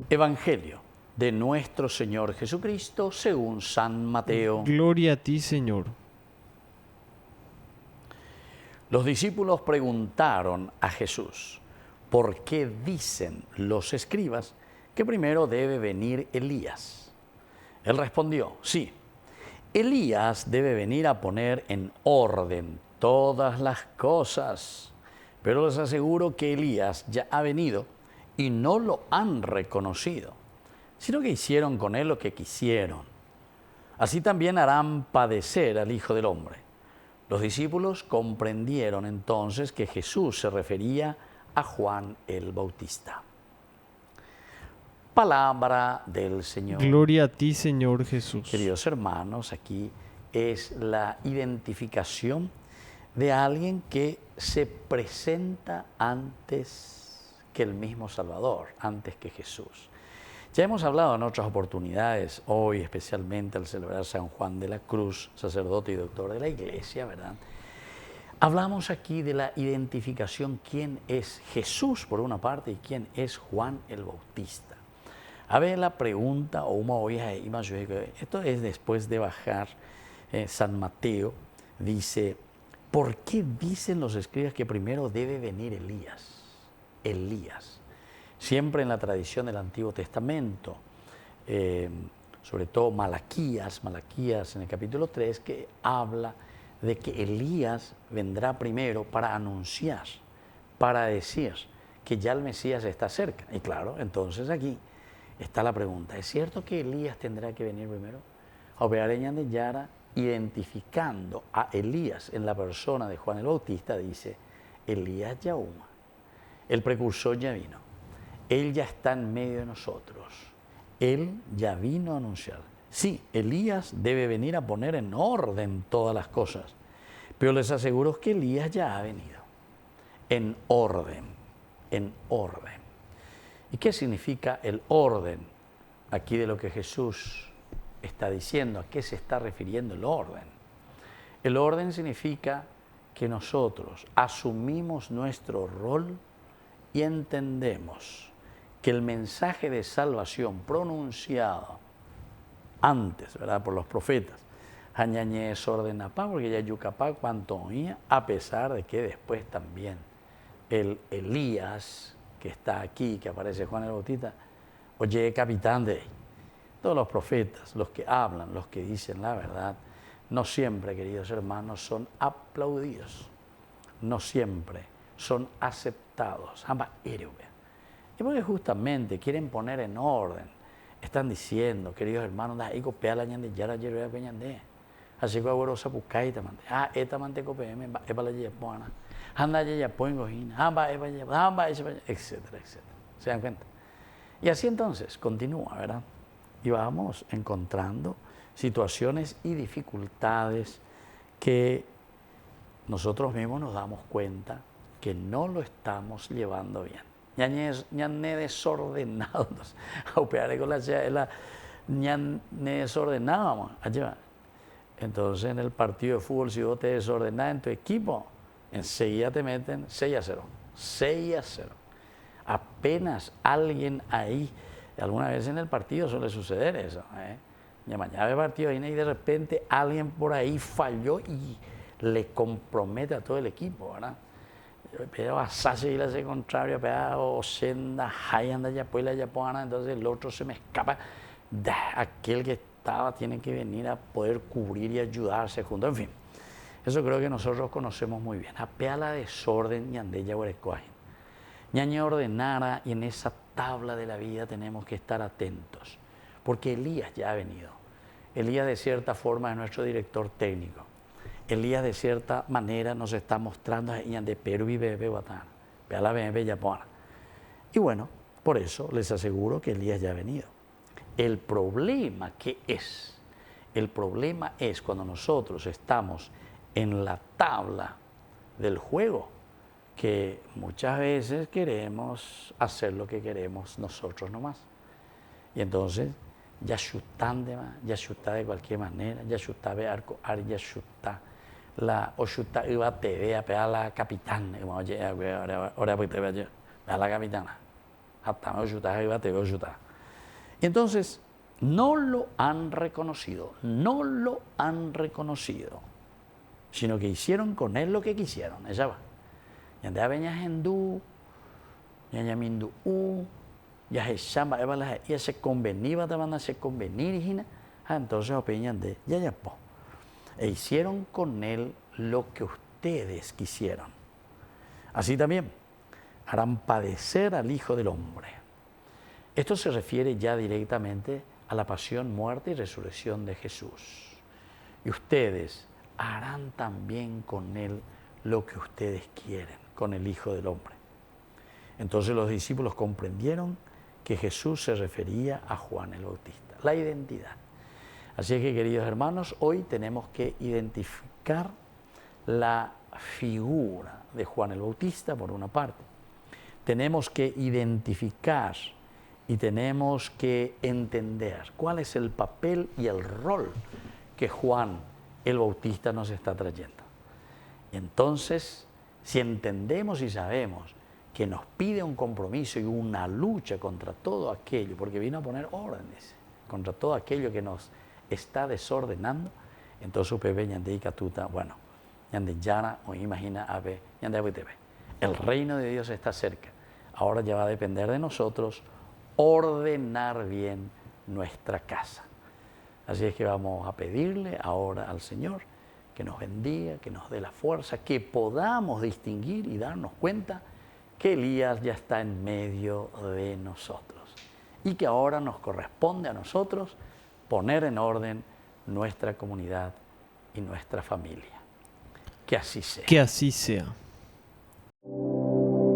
Evangelio de nuestro Señor Jesucristo según San Mateo. Gloria a ti, Señor. Los discípulos preguntaron a Jesús, ¿por qué dicen los escribas que primero debe venir Elías? Él respondió, sí, Elías debe venir a poner en orden todas las cosas, pero les aseguro que Elías ya ha venido y no lo han reconocido, sino que hicieron con él lo que quisieron. Así también harán padecer al Hijo del Hombre. Los discípulos comprendieron entonces que Jesús se refería a Juan el Bautista. Palabra del Señor. Gloria a ti, Señor Jesús. Queridos hermanos, aquí es la identificación de alguien que se presenta antes que el mismo Salvador, antes que Jesús. Ya hemos hablado en otras oportunidades, hoy especialmente al celebrar San Juan de la Cruz, sacerdote y doctor de la Iglesia, ¿verdad? Hablamos aquí de la identificación, quién es Jesús por una parte y quién es Juan el Bautista. A ver la pregunta, esto es después de bajar San Mateo, dice, ¿por qué dicen los escribas que primero debe venir Elías? Elías. Siempre en la tradición del Antiguo Testamento, sobre todo Malaquías en el capítulo 3, que habla de que Elías vendrá primero para anunciar, para decir que ya el Mesías está cerca. Y claro, entonces aquí está la pregunta, ¿es cierto que Elías tendrá que venir primero? Opeareñan de Yara, identificando a Elías en la persona de Juan el Bautista, dice, Elías Yauma, el precursor ya vino. Él ya está en medio de nosotros. Él ya vino a anunciar. Sí, Elías debe venir a poner en orden todas las cosas, pero les aseguro que Elías ya ha venido. En orden, en orden. ¿Y qué significa el orden aquí de lo que Jesús está diciendo? ¿A qué se está refiriendo el orden? El orden significa que nosotros asumimos nuestro rol y entendemos que el mensaje de salvación pronunciado antes, ¿verdad?, por los profetas, porque ya yucapá cuanto oía, a pesar de que después también el Elías, que está aquí, que aparece Juan el Bautista, oye, capitán de todos los profetas, los que hablan, los que dicen la verdad, no siempre, queridos hermanos, son aplaudidos, no siempre son aceptados. Y porque justamente quieren poner en orden, están diciendo, queridos hermanos, así que etcétera, etcétera. ¿Se dan cuenta? Y así entonces continúa, ¿verdad? Y vamos encontrando situaciones y dificultades que nosotros mismos nos damos cuenta que no lo estamos llevando bien. Ya desordenado, desordenado, entonces en el partido de fútbol, si vos te desordenás en tu equipo, enseguida te meten 6-0, 6-0. Apenas alguien ahí, alguna vez en el partido suele suceder eso, ya mañana de partido y de repente alguien por ahí falló y le compromete a todo el equipo, ¿verdad? Pero a Sashi y la hace contrario, pero Senda, Hayanda, Yapuela, Yapuana, entonces el otro se me escapa. Aquel que estaba tiene que venir a poder cubrir y ayudarse juntos. En fin, eso creo que nosotros conocemos muy bien. Apea la desorden y ande ya huerecoajen. Ñaña ordenara y en esa tabla de la vida tenemos que estar atentos, porque Elías ya ha venido. Elías de cierta forma es nuestro director técnico. Elías de cierta manera nos está mostrando de Perú y Bebe Guatán, y bueno, por eso les aseguro que Elías ya ha venido. El problema es cuando nosotros estamos en la tabla del juego, que muchas veces queremos hacer lo que queremos nosotros nomás. Y entonces, ya chutan de cualquier manera, ya chuta de arco, ya chuta la Oshuta iba TV a pegar a la capitana, ahora pues te veo a la capitana, hasta me Oshuta iba TV Oshuta, Entonces, no lo han reconocido, sino que hicieron con él lo que quisieron. Ella va. Y andaba veñas hindú, ñañamindu ya se chamba, ya se convenía, a se convenir, entonces opinan de ya po. E hicieron con él lo que ustedes quisieron. Así también harán padecer al Hijo del Hombre. Esto se refiere ya directamente a la pasión, muerte y resurrección de Jesús. Y ustedes harán también con él lo que ustedes quieren, con el Hijo del Hombre. Entonces los discípulos comprendieron que Jesús se refería a Juan el Bautista, la identidad. Así es que, queridos hermanos, hoy tenemos que identificar la figura de Juan el Bautista, por una parte. Tenemos que identificar y tenemos que entender cuál es el papel y el rol que Juan el Bautista nos está trayendo. Entonces, si entendemos y sabemos que nos pide un compromiso y una lucha contra todo aquello, porque vino a poner órdenes, contra todo aquello que nos está desordenando, entonces bueno, o imagina el reino de Dios está cerca. Ahora ya va a depender de nosotros ordenar bien nuestra casa. Así es que vamos a pedirle ahora al Señor que nos bendiga, que nos dé la fuerza, que podamos distinguir y darnos cuenta que Elías ya está en medio de nosotros y que ahora nos corresponde a nosotros poner en orden nuestra comunidad y nuestra familia. Que así sea. Que así sea.